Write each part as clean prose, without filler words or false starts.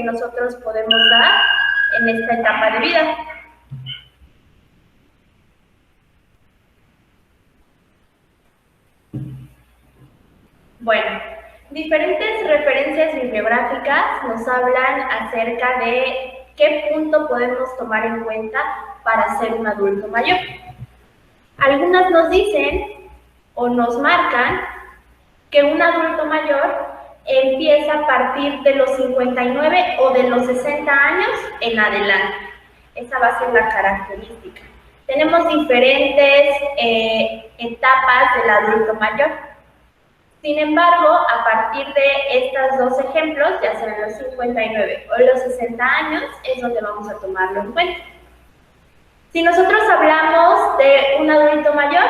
nosotros podemos dar en esta etapa de vida. Bueno, diferentes referencias bibliográficas nos hablan acerca de qué punto podemos tomar en cuenta para ser un adulto mayor. Algunas nos dicen o nos marcan que un adulto mayor empieza a partir de los 59 o de los 60 años en adelante. Esa va a ser la característica. Tenemos diferentes etapas del adulto mayor. Sin embargo, a partir de estos dos ejemplos, ya sean los 59 o los 60 años, es donde vamos a tomarlo en cuenta. Si nosotros hablamos de un adulto mayor,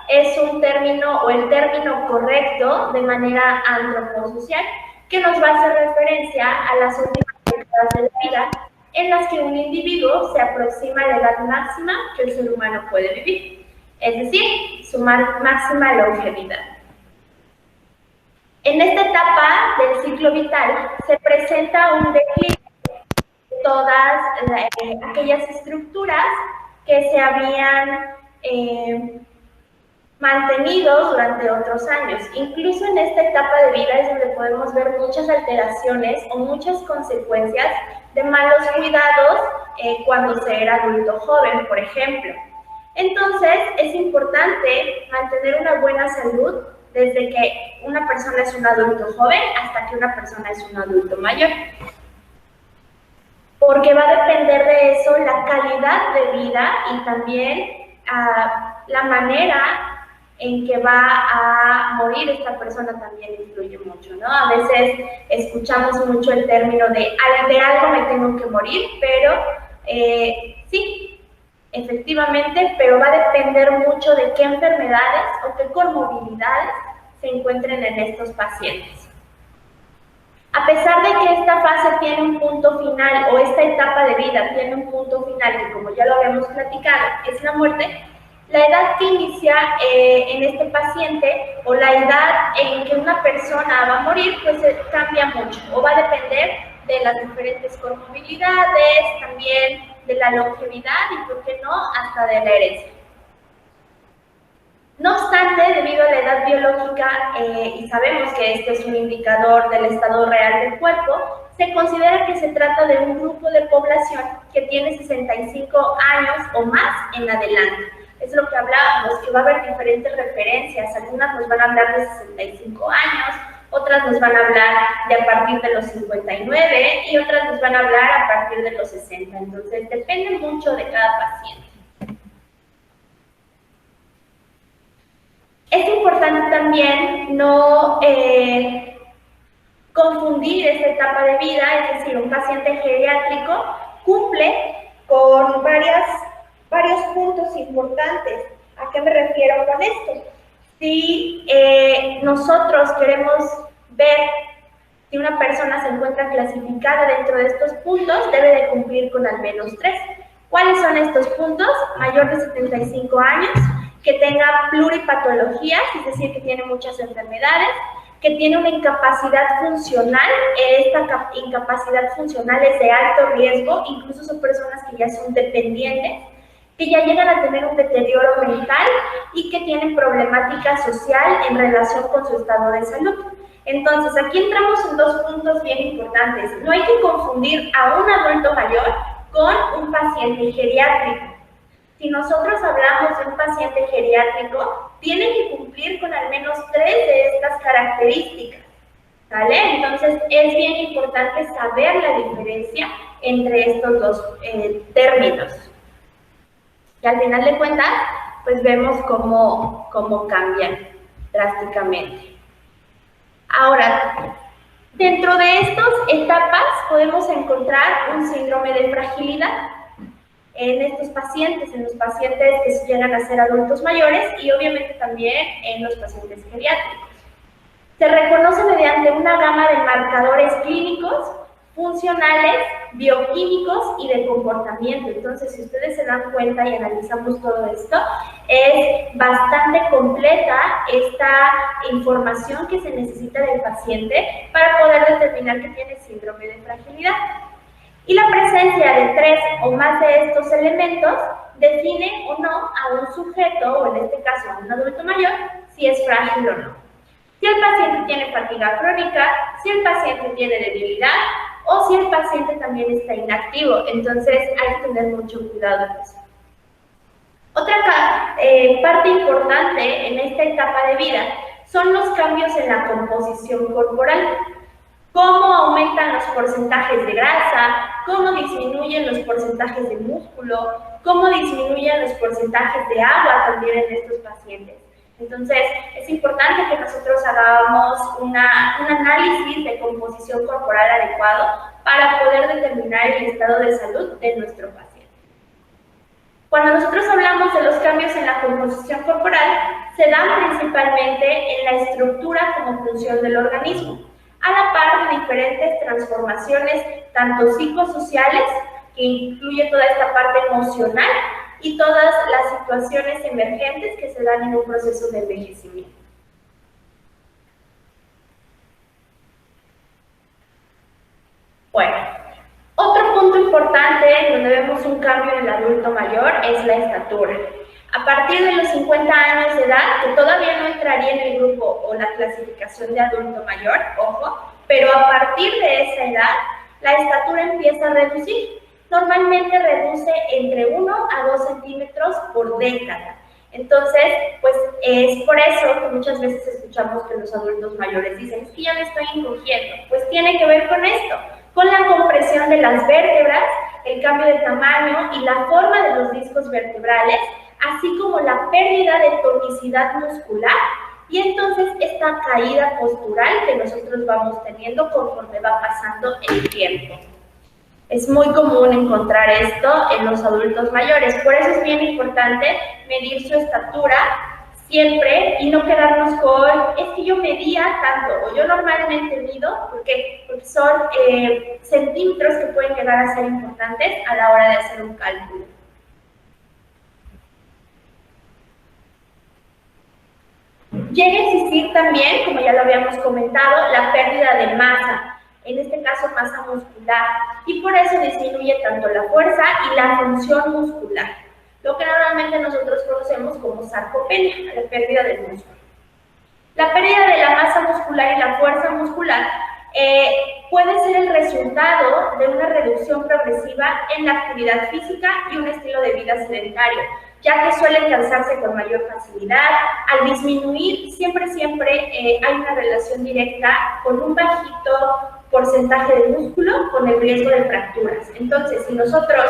es un término o el término correcto de manera antroposocial que nos va a hacer referencia a las últimas décadas de la vida en las que un individuo se aproxima a la edad máxima que el ser humano puede vivir, es decir, su máxima longevidad. En esta etapa del ciclo vital se presenta un declive de todas aquellas estructuras que se habían mantenido durante otros años. Incluso en esta etapa de vida es donde podemos ver muchas alteraciones o muchas consecuencias de malos cuidados cuando se era adulto joven, por ejemplo. Entonces, es importante mantener una buena salud desde que una persona es un adulto joven hasta que una persona es un adulto mayor. Porque va a depender de eso la calidad de vida y también la manera en que va a morir esta persona también influye mucho, ¿no? A veces escuchamos mucho el término de algo me tengo que morir, pero sí, efectivamente, pero va a depender mucho de qué enfermedades o qué comorbilidades se encuentren en estos pacientes. A pesar de que esta fase tiene un punto final o esta etapa de vida tiene un punto final que, como ya lo habíamos platicado, es la muerte, la edad que inicia en este paciente o la edad en que una persona va a morir, pues cambia mucho o va a depender de las diferentes comorbilidades, también de la longevidad y, por qué no, hasta de la herencia. No obstante, debido a la edad biológica, y sabemos que este es un indicador del estado real del cuerpo, se considera que se trata de un grupo de población que tiene 65 años o más en adelante. Es lo que hablábamos, que va a haber diferentes referencias. Algunas nos van a hablar de 65 años, otras nos van a hablar de a partir de los 59 y otras nos van a hablar a partir de los 60. Entonces, depende mucho de cada paciente. Es importante también no confundir esta etapa de vida, es decir, un paciente geriátrico cumple con varios puntos importantes. ¿A qué me refiero con esto? Si nosotros queremos ver si una persona se encuentra clasificada dentro de estos puntos, debe de cumplir con al menos 3. ¿Cuáles son estos puntos? Mayor de 75 años, que tenga pluripatologías, es decir, que tiene muchas enfermedades, que tiene una incapacidad funcional. Esta incapacidad funcional es de alto riesgo, incluso son personas que ya son dependientes, que ya llegan a tener un deterioro mental y que tienen problemática social en relación con su estado de salud. Entonces, aquí entramos en dos puntos bien importantes. No hay que confundir a un adulto mayor con un paciente geriátrico. Si nosotros hablamos de un paciente geriátrico, tiene que cumplir con al menos 3 de estas características, ¿vale? Entonces, es bien importante saber la diferencia entre estos dos términos. Y al final de cuentas, pues vemos cómo cambian drásticamente. Ahora, dentro de estas etapas podemos encontrar un síndrome de fragilidad en estos pacientes, en los pacientes que llegan a ser adultos mayores y obviamente también en los pacientes geriátricos. Se reconoce mediante una gama de marcadores clínicos, funcionales, bioquímicos y de comportamiento. Entonces, si ustedes se dan cuenta y analizamos todo esto, es bastante completa esta información que se necesita del paciente para poder determinar que tiene síndrome de fragilidad. Y la presencia de 3 o más de estos elementos define o no a un sujeto, o en este caso a un adulto mayor, si es frágil o no. Si el paciente tiene fatiga crónica, si el paciente tiene debilidad o si el paciente también está inactivo. Entonces hay que tener mucho cuidado en eso. Otra parte importante en esta etapa de vida son los cambios en la composición corporal. Cómo aumentan los porcentajes de grasa, cómo disminuyen los porcentajes de músculo, cómo disminuyen los porcentajes de agua también en estos pacientes. Entonces, es importante que nosotros hagamos un análisis de composición corporal adecuado para poder determinar el estado de salud de nuestro paciente. Cuando nosotros hablamos de los cambios en la composición corporal, se dan principalmente en la estructura como función del organismo, a la par de diferentes transformaciones, tanto psicosociales, que incluye toda esta parte emocional, y todas las situaciones emergentes que se dan en un proceso de envejecimiento. Bueno, otro punto importante donde vemos un cambio en el adulto mayor es la estatura. A partir de los 50 años de edad, que todavía no entraría en el grupo o la clasificación de adulto mayor, ojo, pero a partir de esa edad, la estatura empieza a reducir. Normalmente reduce entre 1 a 2 centímetros por década. Entonces, pues es por eso que muchas veces escuchamos que los adultos mayores dicen, es que ya me estoy encogiendo. Pues tiene que ver con esto, con la compresión de las vértebras, el cambio de tamaño y la forma de los discos vertebrales, así como la pérdida de tonicidad muscular y entonces esta caída postural que nosotros vamos teniendo conforme va pasando el tiempo. Es muy común encontrar esto en los adultos mayores, por eso es bien importante medir su estatura siempre y no quedarnos con, es que yo medía tanto, o yo normalmente mido, porque son centímetros que pueden llegar a ser importantes a la hora de hacer un cálculo. Llega a existir también, como ya lo habíamos comentado, la pérdida de masa, en este caso masa muscular, y por eso disminuye tanto la fuerza y la función muscular, lo que normalmente nosotros conocemos como sarcopenia, la pérdida del músculo. La pérdida de la masa muscular y la fuerza muscular puede ser el resultado de una reducción progresiva en la actividad física y un estilo de vida sedentario, ya que suele cansarse con mayor facilidad. Al disminuir, siempre hay una relación directa con un bajito porcentaje de músculo con el riesgo de fracturas. Entonces, si nosotros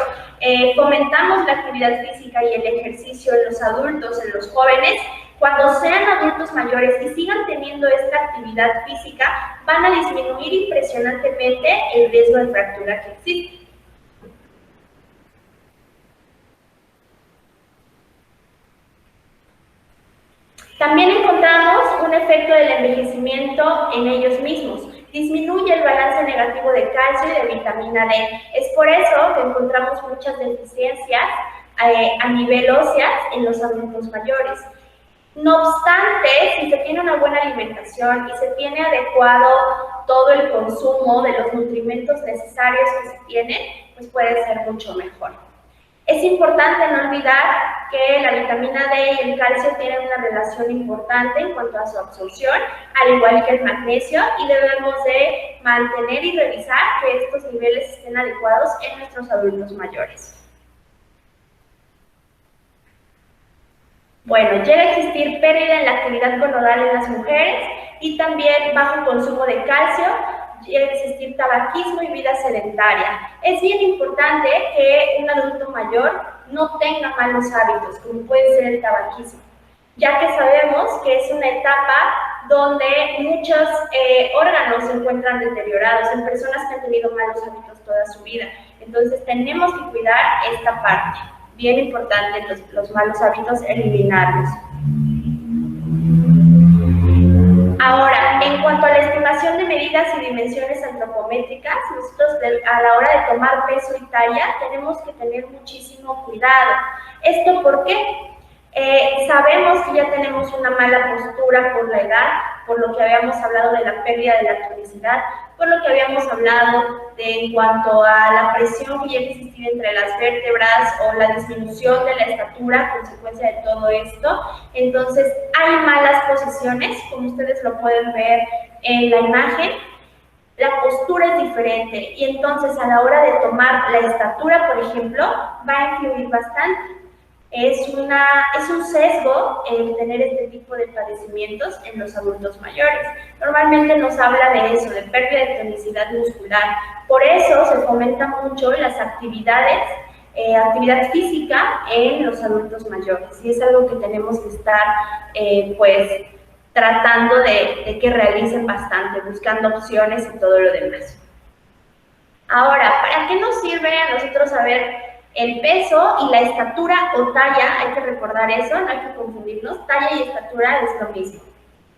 fomentamos la actividad física y el ejercicio en los adultos, en los jóvenes, cuando sean adultos mayores y sigan teniendo esta actividad física, van a disminuir impresionantemente el riesgo de fractura que existe. También encontramos un efecto del envejecimiento en ellos mismos. Disminuye el balance negativo de calcio y de vitamina D. Es por eso que encontramos muchas deficiencias a nivel óseo en los adultos mayores. No obstante, si se tiene una buena alimentación y se tiene adecuado todo el consumo de los nutrimentos necesarios que se tienen, pues puede ser mucho mejor. Es importante no olvidar que la vitamina D y el calcio tienen una relación importante en cuanto a su absorción, al igual que el magnesio, y debemos de mantener y revisar que estos niveles estén adecuados en nuestros adultos mayores. Bueno, llega a existir pérdida en la actividad conodal en las mujeres y también bajo consumo de calcio, llega a existir tabaquismo y vida sedentaria. Es bien importante que un adulto mayor no tenga malos hábitos, como puede ser el tabaquismo, ya que sabemos que es una etapa donde muchos órganos se encuentran deteriorados en personas que han tenido malos hábitos toda su vida. Entonces tenemos que cuidar esta parte. Bien importante los malos hábitos, eliminarlos. Ahora, en cuanto a la estimación de medidas y dimensiones antropométricas, nosotros a la hora de tomar peso y talla tenemos que tener muchísimo cuidado. ¿Esto por qué? Sabemos que ya tenemos una mala postura por la edad, por lo que habíamos hablado de la pérdida de la tonicidad, por lo que habíamos hablado de en cuanto a la presión que llega a existir entre las vértebras o la disminución de la estatura a consecuencia de todo esto. Entonces, hay malas posiciones, como ustedes lo pueden ver en la imagen. La postura es diferente y entonces a la hora de tomar la estatura, por ejemplo, va a influir bastante. Es un sesgo el tener este tipo de padecimientos en los adultos mayores. Normalmente nos habla de eso, de pérdida de tonicidad muscular. Por eso se fomenta mucho las actividad física en los adultos mayores. Y es algo que tenemos que estar, pues, tratando de que realicen bastante, buscando opciones y todo lo demás. Ahora, ¿para qué nos sirve a nosotros saber el peso y la estatura o talla? Hay que recordar eso, no hay que confundirnos, talla y estatura es lo mismo.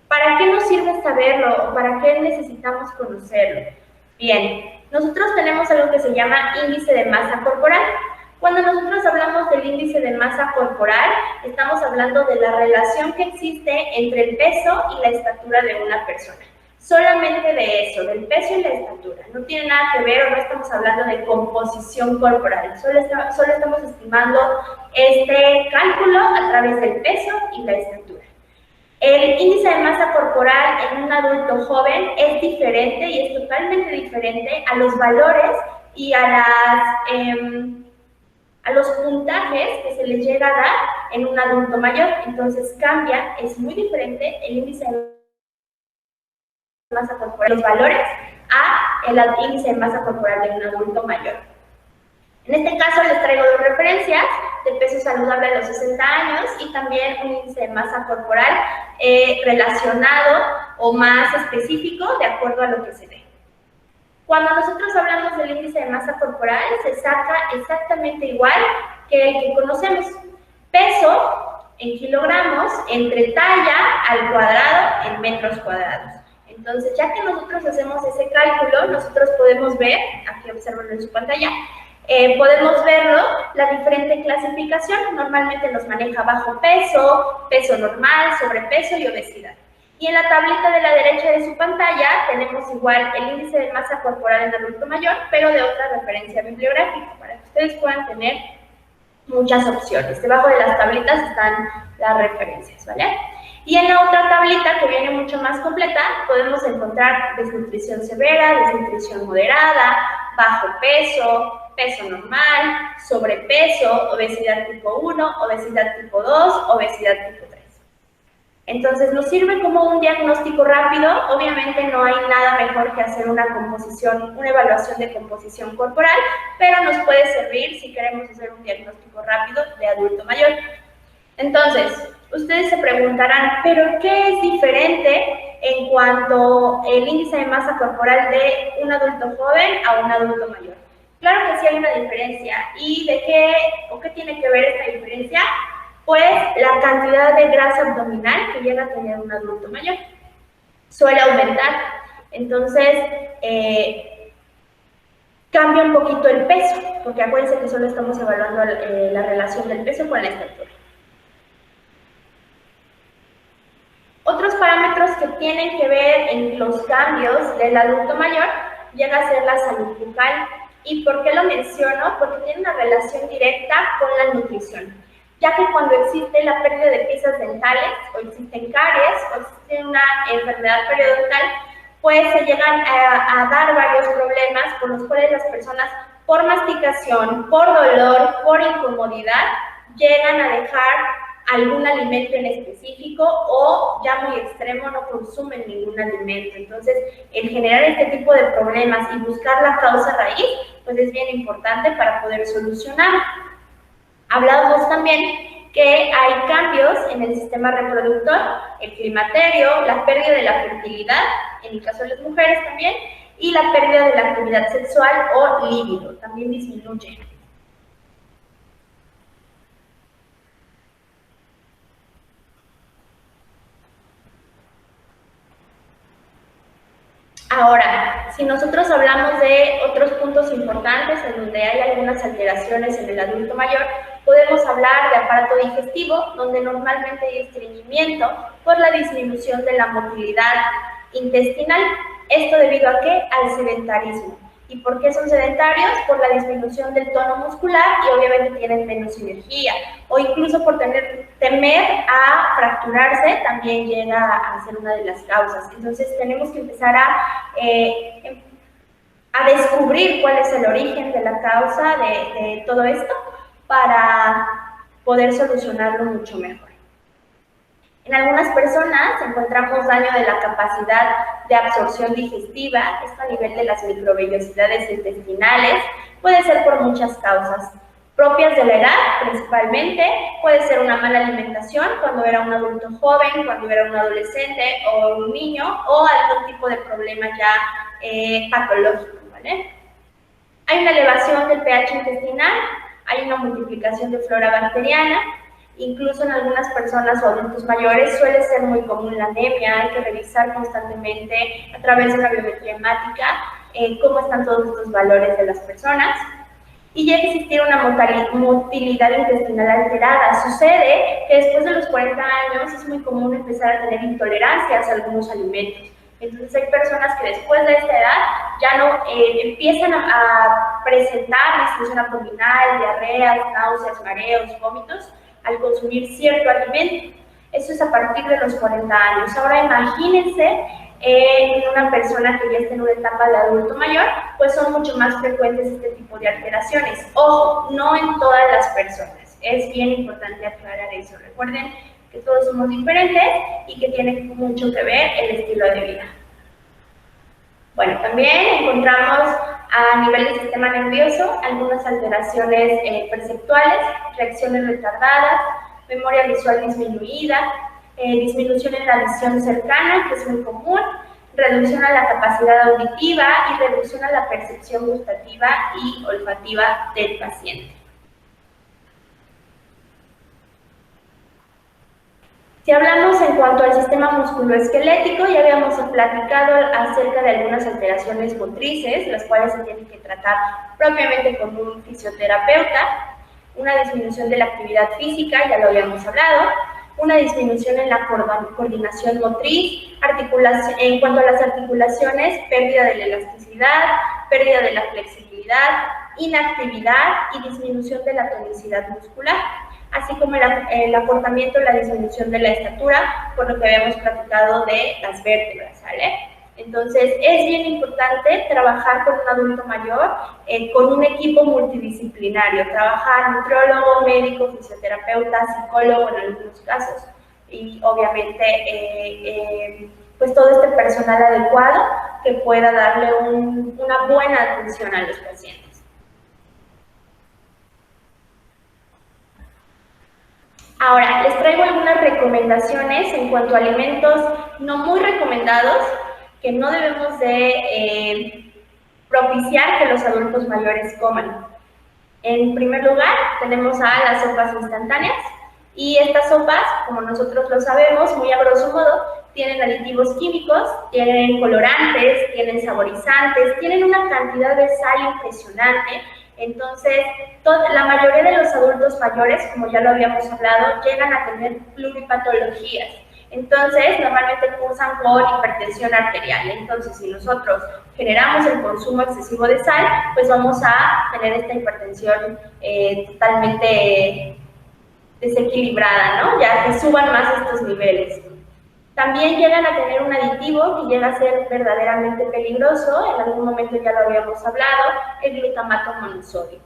¿Para qué nos sirve saberlo o para qué necesitamos conocerlo? Bien, nosotros tenemos algo que se llama índice de masa corporal. Cuando nosotros hablamos del índice de masa corporal, estamos hablando de la relación que existe entre el peso y la estatura de una persona. Solamente de eso, del peso y la estatura. No tiene nada que ver o no estamos hablando de composición corporal. Solo estamos estimando este cálculo a través del peso y la estatura. El índice de masa corporal en un adulto joven es diferente y es totalmente diferente a los valores y a los puntajes que se les llega a dar en un adulto mayor. Entonces cambia, es muy diferente el índice de masa corporal, los valores, a el índice de masa corporal de un adulto mayor. En este caso les traigo dos referencias de peso saludable a los 60 años y también un índice de masa corporal relacionado o más específico de acuerdo a lo que se ve. Cuando nosotros hablamos del índice de masa corporal, se saca exactamente igual que el que conocemos. Peso en kilogramos entre talla al cuadrado en metros cuadrados. Entonces, ya que nosotros hacemos ese cálculo, nosotros podemos ver, aquí observen en su pantalla, podemos verlo, la diferente clasificación. Normalmente nos maneja bajo peso, peso normal, sobrepeso y obesidad. Y en la tablita de la derecha de su pantalla tenemos igual el índice de masa corporal en adulto mayor, pero de otra referencia bibliográfica, para que ustedes puedan tener muchas opciones. Debajo de las tablitas están las referencias, ¿vale? Y en la otra tablita, que viene mucho más completa, podemos encontrar desnutrición severa, desnutrición moderada, bajo peso, peso normal, sobrepeso, obesidad tipo 1, obesidad tipo 2, obesidad tipo 3. Entonces, nos sirve como un diagnóstico rápido. Obviamente no hay nada mejor que hacer una evaluación de composición corporal, pero nos puede servir si queremos hacer un diagnóstico rápido de adulto mayor. Entonces, ustedes se preguntarán, ¿pero qué es diferente en cuanto al índice de masa corporal de un adulto joven a un adulto mayor? Claro que sí hay una diferencia. ¿Y de qué tiene que ver esta diferencia? Pues la cantidad de grasa abdominal que llega a tener un adulto mayor suele aumentar. Entonces, cambia un poquito el peso, porque acuérdense que solo estamos evaluando la relación del peso con la estatura. Otros parámetros que tienen que ver en los cambios del adulto mayor llega a ser la salud bucal. ¿Y por qué lo menciono? Porque tiene una relación directa con la nutrición, ya que cuando existe la pérdida de piezas dentales, o existen caries, o existe una enfermedad periodontal, pues se llegan a dar varios problemas por los cuales las personas, por masticación, por dolor, por incomodidad, llegan a dejar algún alimento en específico o, ya muy extremo, no consumen ningún alimento. Entonces, el generar este tipo de problemas y buscar la causa raíz, pues es bien importante para poder solucionar. Hablábamos también que hay cambios en el sistema reproductor, el climaterio, la pérdida de la fertilidad, en el caso de las mujeres también, y la pérdida de la actividad sexual o líbido, también disminuye. Ahora, Si nosotros hablamos de otros puntos importantes en donde hay algunas alteraciones en el adulto mayor, podemos hablar de aparato digestivo, donde normalmente hay estreñimiento por la disminución de la motilidad intestinal. ¿Esto debido a qué? Al sedentarismo. ¿Y por qué son sedentarios? Por la disminución del tono muscular y obviamente tienen menos energía. O incluso por temer a fracturarse, también llega a ser una de las causas. Entonces tenemos que empezar a descubrir cuál es el origen de la causa de todo esto para poder solucionarlo mucho mejor. En algunas personas encontramos daño de la capacidad de absorción digestiva, esto a nivel de las microvellosidades intestinales, puede ser por muchas causas, propias de la edad principalmente, puede ser una mala alimentación cuando era un adulto joven, cuando era un adolescente o un niño, o algún tipo de problema ya patológico, ¿vale? Hay una elevación del pH intestinal, hay una multiplicación de flora bacteriana. Incluso en algunas personas o adultos mayores suele ser muy común la anemia, hay que revisar constantemente a través de una biometría hemática cómo están todos estos valores de las personas. Y llega a existir una motilidad intestinal alterada. Sucede que después de los 40 años es muy común empezar a tener intolerancias a algunos alimentos. Entonces hay personas que después de esta edad ya no empiezan a presentar distensión abdominal, diarreas, náuseas, mareos, vómitos, al consumir cierto alimento. Eso es a partir de los 40 años. Ahora imagínense en una persona que ya está en una etapa de adulto mayor, pues son mucho más frecuentes este tipo de alteraciones. Ojo, no en todas las personas. Es bien importante aclarar eso. Recuerden que todos somos diferentes y que tiene mucho que ver el estilo de vida. Bueno, también encontramos a nivel del sistema nervioso algunas alteraciones perceptuales, reacciones retardadas, memoria visual disminuida, disminución en la visión cercana, que es muy común, reducción a la capacidad auditiva y reducción a la percepción gustativa y olfativa del paciente. Si hablamos en cuanto al sistema musculoesquelético, ya habíamos platicado acerca de algunas alteraciones motrices, las cuales se tienen que tratar propiamente con un fisioterapeuta, una disminución de la actividad física, ya lo habíamos hablado, una disminución en la coordinación motriz, en cuanto a las articulaciones, pérdida de la elasticidad, pérdida de la flexibilidad, inactividad y disminución de la tonicidad muscular, así como el acortamiento y la disminución de la estatura, por lo que habíamos platicado de las vértebras, ¿vale? Entonces, es bien importante trabajar con un adulto mayor, con un equipo multidisciplinario, trabajar nutriólogo, médico, fisioterapeuta, psicólogo en algunos casos, y obviamente, pues todo este personal adecuado que pueda darle una buena atención a los pacientes. Ahora, les traigo algunas recomendaciones en cuanto a alimentos no muy recomendados que no debemos de propiciar que los adultos mayores coman. En primer lugar, tenemos a las sopas instantáneas, y estas sopas, como nosotros lo sabemos, muy a grosso modo, tienen aditivos químicos, tienen colorantes, tienen saborizantes, tienen una cantidad de sal impresionante. Entonces, la mayoría de los adultos mayores, como ya lo habíamos hablado, llegan a tener pluripatologías. Entonces, normalmente cursan con hipertensión arterial. Entonces, si nosotros generamos el consumo excesivo de sal, pues vamos a tener esta hipertensión totalmente desequilibrada, ¿no? Ya que suban más estos niveles. También llegan a tener un aditivo que llega a ser verdaderamente peligroso, en algún momento ya lo habíamos hablado, el glutamato monosódico.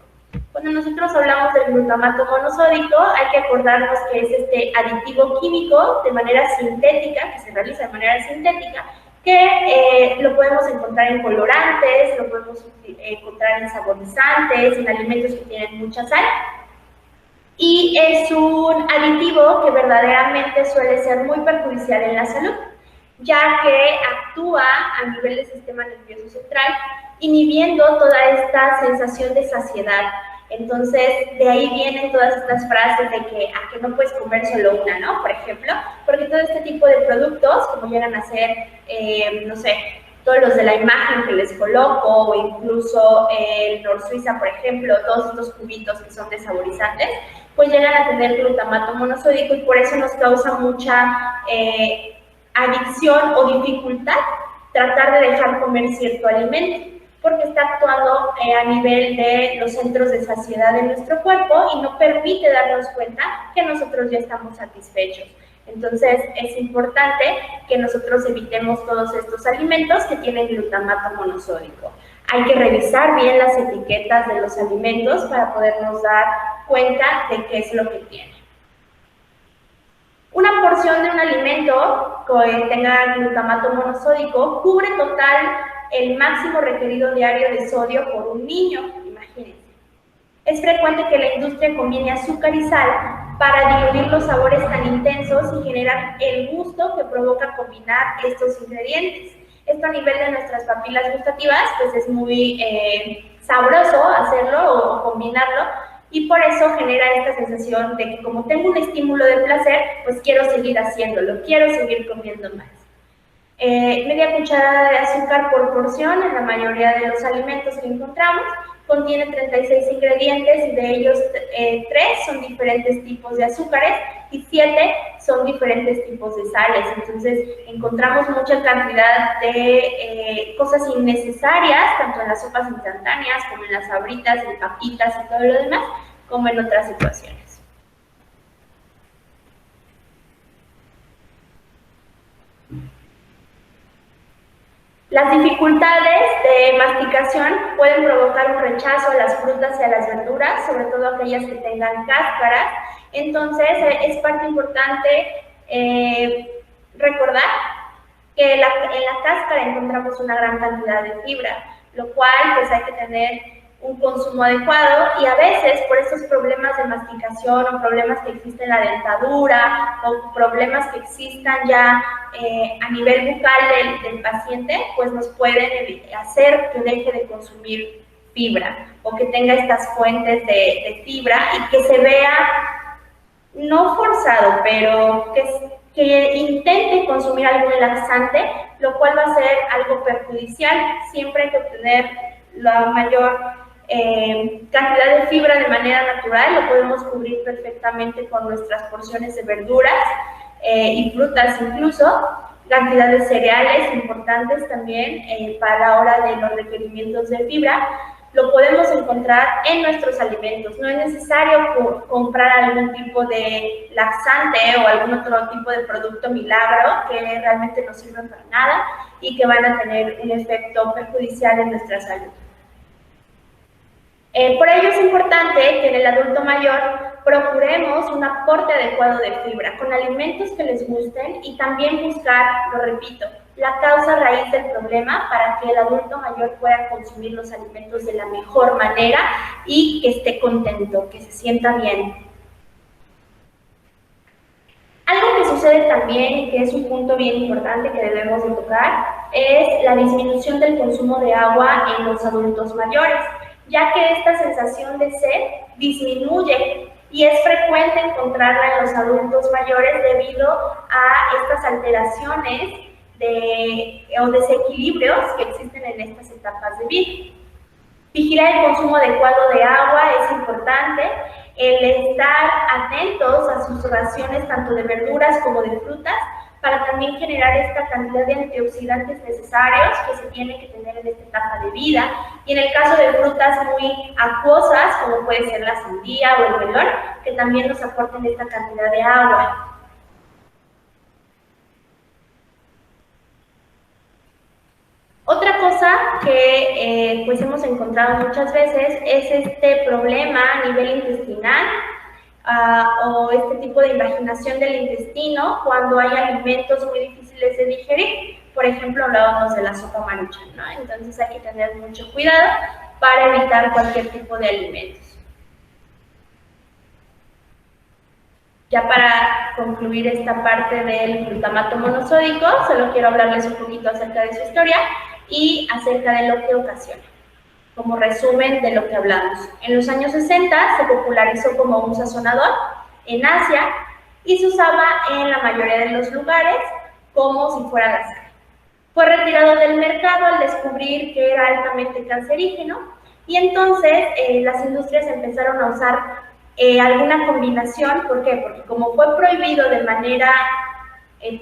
Cuando nosotros hablamos del glutamato monosódico, hay que acordarnos que es este aditivo químico de manera sintética, que se realiza de manera sintética, que lo podemos encontrar en colorantes, lo podemos encontrar en saborizantes, en alimentos que tienen mucha sal. Y es un aditivo que verdaderamente suele ser muy perjudicial en la salud, ya que actúa a nivel del sistema nervioso central, inhibiendo toda esta sensación de saciedad. Entonces, de ahí vienen todas estas frases de que no puedes comer solo una, ¿no? Por ejemplo, porque todo este tipo de productos, como llegan a ser, no sé, todos los de la imagen que les coloco, o incluso el Nor Suiza, por ejemplo, todos estos cubitos que son desaborizantes, pues llegan a tener glutamato monosódico y por eso nos causa mucha adicción o dificultad tratar de dejar comer cierto alimento, porque está actuando a nivel de los centros de saciedad de nuestro cuerpo y no permite darnos cuenta que nosotros ya estamos satisfechos. Entonces, es importante que nosotros evitemos todos estos alimentos que tienen glutamato monosódico. Hay que revisar bien las etiquetas de los alimentos para podernos dar cuenta de qué es lo que tiene. Una porción de un alimento que tenga glutamato monosódico cubre total el máximo requerido diario de sodio por un niño, imagínense. Es frecuente que la industria combine azúcar y sal para diluir los sabores tan intensos y generar el gusto que provoca combinar estos ingredientes. Esto a nivel de nuestras papilas gustativas, pues es muy sabroso hacerlo o combinarlo, y por eso genera esta sensación de que como tengo un estímulo de placer, pues quiero seguir haciéndolo, quiero seguir comiendo más. Media cucharada de azúcar por porción en la mayoría de los alimentos que encontramos. Contiene 36 ingredientes y de ellos 3 son diferentes tipos de azúcares y 7 son diferentes tipos de sales. Entonces encontramos mucha cantidad de cosas innecesarias, tanto en las sopas instantáneas como en las sabritas, en papitas y todo lo demás, como en otras situaciones. Las dificultades de masticación pueden provocar un rechazo a las frutas y a las verduras, sobre todo aquellas que tengan cáscaras. Entonces, es parte importante recordar que en la cáscara encontramos una gran cantidad de fibra, lo cual pues hay que tener un consumo adecuado, y a veces por estos problemas de masticación o problemas que existen en la dentadura o problemas que existan ya a nivel bucal del paciente, pues nos pueden hacer que deje de consumir fibra o que tenga estas fuentes de fibra y que se vea no forzado, pero que intente consumir algún laxante, lo cual va a ser algo perjudicial. Siempre hay que obtener la mayor cantidad de fibra de manera natural. Lo podemos cubrir perfectamente con nuestras porciones de verduras y frutas incluso, cantidad de cereales importantes también para la hora de los requerimientos de fibra. Lo podemos encontrar en nuestros alimentos. No es necesario comprar algún tipo de laxante o algún otro tipo de producto milagro que realmente no sirven para nada y que van a tener un efecto perjudicial en nuestra salud. Por ello es importante que en el adulto mayor procuremos un aporte adecuado de fibra con alimentos que les gusten y también buscar, lo repito, la causa raíz del problema para que el adulto mayor pueda consumir los alimentos de la mejor manera y que esté contento, que se sienta bien. Algo que sucede también y que es un punto bien importante que debemos de tocar es la disminución del consumo de agua en los adultos mayores, ya que esta sensación de sed disminuye y es frecuente encontrarla en los adultos mayores debido a estas alteraciones o desequilibrios que existen en estas etapas de vida. Vigilar el consumo adecuado de agua es importante, el estar atentos a sus raciones tanto de verduras como de frutas, para también generar esta cantidad de antioxidantes necesarios que se tiene que tener en esta etapa de vida. Y en el caso de frutas muy acuosas, como puede ser la sandía o el melón, que también nos aporten esta cantidad de agua. Otra cosa que pues hemos encontrado muchas veces es este problema a nivel intestinal, o este tipo de invaginación del intestino cuando hay alimentos muy difíciles de digerir. Por ejemplo, hablábamos de la sopa Maruchan, ¿no? Entonces hay que tener mucho cuidado para evitar cualquier tipo de alimentos. Ya para concluir esta parte del glutamato monosódico, solo quiero hablarles un poquito acerca de su historia y acerca de lo que ocasiona. Como resumen de lo que hablamos. En los años 60 se popularizó como un sazonador en Asia y se usaba en la mayoría de los lugares como si fuera la sal. Fue retirado del mercado al descubrir que era altamente cancerígeno y entonces las industrias empezaron a usar alguna combinación. ¿Por qué? Porque como fue prohibido de manera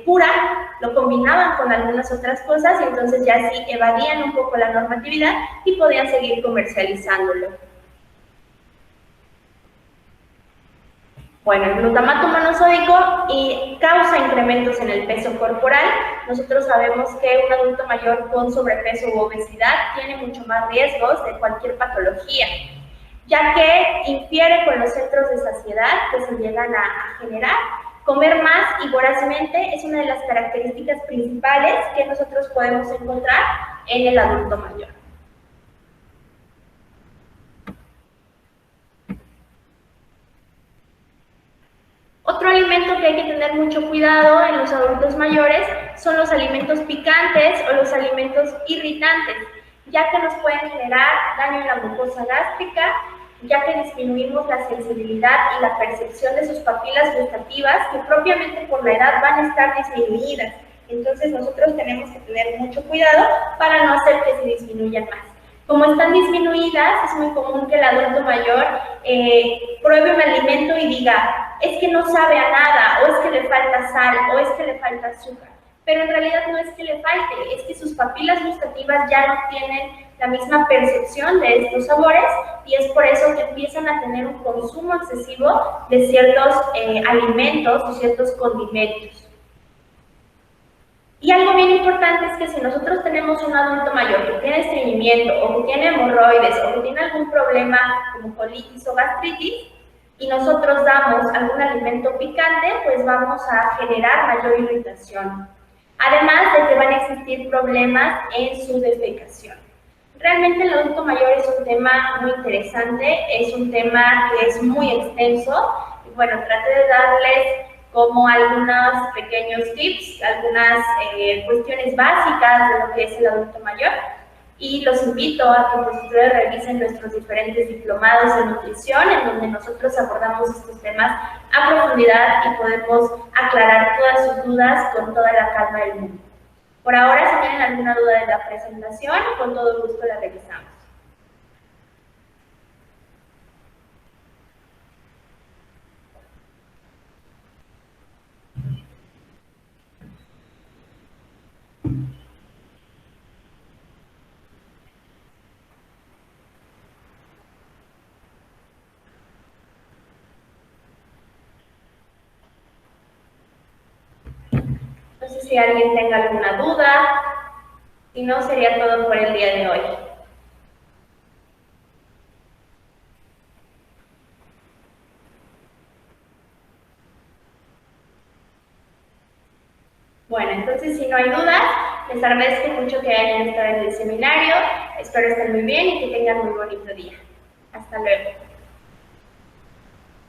pura, lo combinaban con algunas otras cosas y entonces ya sí evadían un poco la normatividad y podían seguir comercializándolo. Bueno, el glutamato monosódico causa incrementos en el peso corporal. Nosotros sabemos que un adulto mayor con sobrepeso u obesidad tiene mucho más riesgos de cualquier patología, ya que infiere con los centros de saciedad que se llegan a generar. Comer más y vorazmente es una de las características principales que nosotros podemos encontrar en el adulto mayor. Otro alimento que hay que tener mucho cuidado en los adultos mayores son los alimentos picantes o los alimentos irritantes, ya que nos pueden generar daño en la mucosa gástrica, ya que disminuimos la sensibilidad y la percepción de sus papilas gustativas, que propiamente por la edad van a estar disminuidas. Entonces nosotros tenemos que tener mucho cuidado para no hacer que se disminuyan más. Como están disminuidas, es muy común que el adulto mayor pruebe un alimento y diga, es que no sabe a nada, o es que le falta sal, o es que le falta azúcar. Pero en realidad no es que le falte, es que sus papilas gustativas ya no tienen la misma percepción de estos sabores y es por eso que empiezan a tener un consumo excesivo de ciertos alimentos o ciertos condimentos. Y algo bien importante es que si nosotros tenemos un adulto mayor que tiene estreñimiento o que tiene hemorroides o que tiene algún problema como colitis o gastritis y nosotros damos algún alimento picante, pues vamos a generar mayor irritación. Además de que van a existir problemas en su defecación. Realmente el adulto mayor es un tema muy interesante, es un tema que es muy extenso y bueno, traté de darles como algunos pequeños tips, algunas cuestiones básicas de lo que es el adulto mayor y los invito a que pues, ustedes revisen nuestros diferentes diplomados de nutrición en donde nosotros abordamos estos temas a profundidad y podemos aclarar todas sus dudas con toda la calma del mundo. Por ahora, si tienen alguna duda de la presentación, con todo gusto la revisamos. No sé si alguien tenga alguna duda, si no, sería todo por el día de hoy. Bueno, entonces si no hay dudas, les agradezco mucho que hayan estado en el seminario, espero estén muy bien y que tengan muy bonito día. Hasta luego.